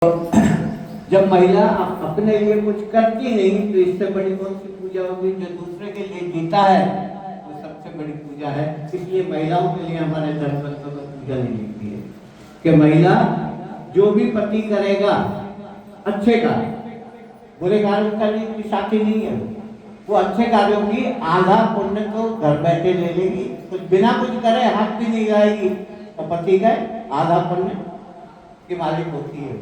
जब महिला अपने लिए कुछ करती नहीं तो इससे बड़ी कौन सी पूजा होगी। जो दूसरे के लिए जीता है वो सबसे बड़ी पूजा है। इसलिए महिलाओं के लिए हमारे धर्मग्रंथों में पूजा नहीं लिखी है कि महिला जो भी पति करेगा अच्छे कार्य, बुरे कार्य करने की साथी नहीं है। वो अच्छे कार्यों की आधा पुण्य तो घर बैठे ले लेगी, कुछ बिना कुछ करे हाथ भी नहीं लगाएगी तो पति का आधा पुण्य की मालिक होती है।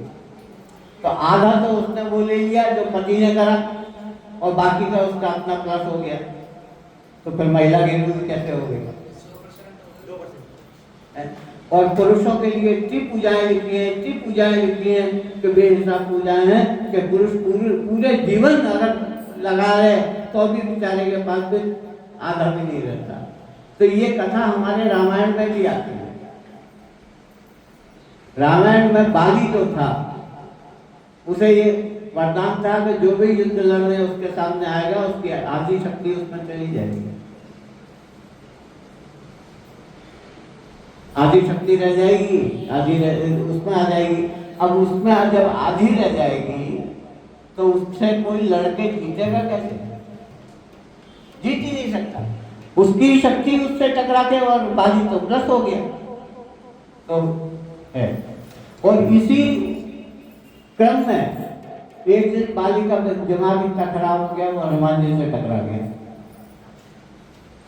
तो आधा तो उसने वो ले लिया जो पति ने करा और बाकी का उसका अपना प्लस हो गया। तो फिर महिला के लिए कैसे हो गई। और पुरुषों के लिए इतनी पूजाएं लिखी हैं कि बेहिसाब पूजाएं हैं कि पुरुष पूरे जीवन अगर लगा रहे तो भी बेचारे के पास भी आधा भी नहीं रहता। तो ये कथा हमारे रामायण में भी आती है। रामायण में बाली जो था उसे ये वरदान था कि जो भी युद्ध लड़ने उसके सामने आएगा उसकी आधी शक्ति उसमें चली जाएगी, आधी शक्ति रह जाएगी, उसमें आ जाएगी। अब उसमें जब आधी रह जाएगी तो उससे कोई लड़के जीतेगा कैसे? जीत ही नहीं सकता। उसकी शक्ति उससे टकरा के और बाजी तो ग्रस्त हो गया तो है। और इसी क्रम में एक दिन बाली का दिमाग इतना खराब हो गया वो हनुमान जी से टकरा गया।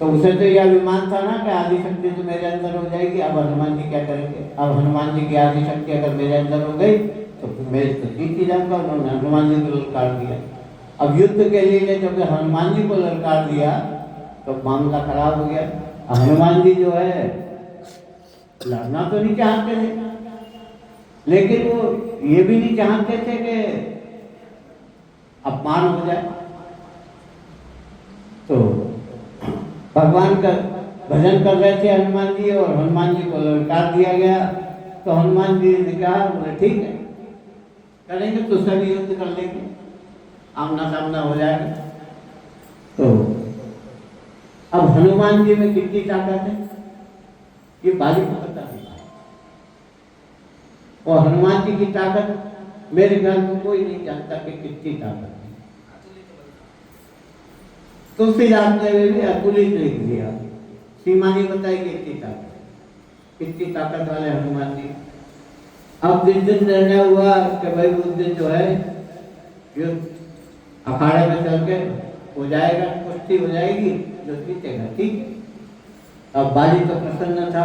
तो उसे तो यह अभिमान था ना कि आदि शक्ति तो मेरे अंदर हो जाएगी। अब हनुमान जी क्या करेंगे? अब हनुमान जी की आदि शक्ति अगर मेरे अंदर हो गई तो मैं तो जीत ही जाऊंगा। उन्होंने हनुमान जी को ललकार दिया। अब युद्ध के लिए जब हनुमान जी को ललकार दिया तो मामला खराब हो गया। हनुमान जी जो है लड़ना तो नहीं चाहते थे, लेकिन वो ये भी नहीं चाहते थे कि अपमान हो जाए। तो भगवान का भजन कर रहे थे हनुमान जी और हनुमान जी को ललकार दिया गया। तो हनुमान जी ने कहा, बोले ठीक है करेंगे, तो सभी युद्ध कर लेंगे, आमना सामना हो जाएगा। तो अब हनुमान जी में कितनी ताकत है ये बाली को पता नहीं। और हनुमान जी की ताकत मेरे ख्याल में कोई नहीं जानता कि कितनी ताकत है। तुलसीदास ने भी अतुलित लिख दिया, सीमा नहीं बताई कि कितनी ताकत वाले हनुमान जी। अब जिस दिन निर्णय हुआ कि भाई उस दिन जो है युद्ध अखाड़े में चल के हो जाएगा, कुश्ती हो जाएगी, जो जीतेगा ठीक। अब बाली तो प्रसन्न था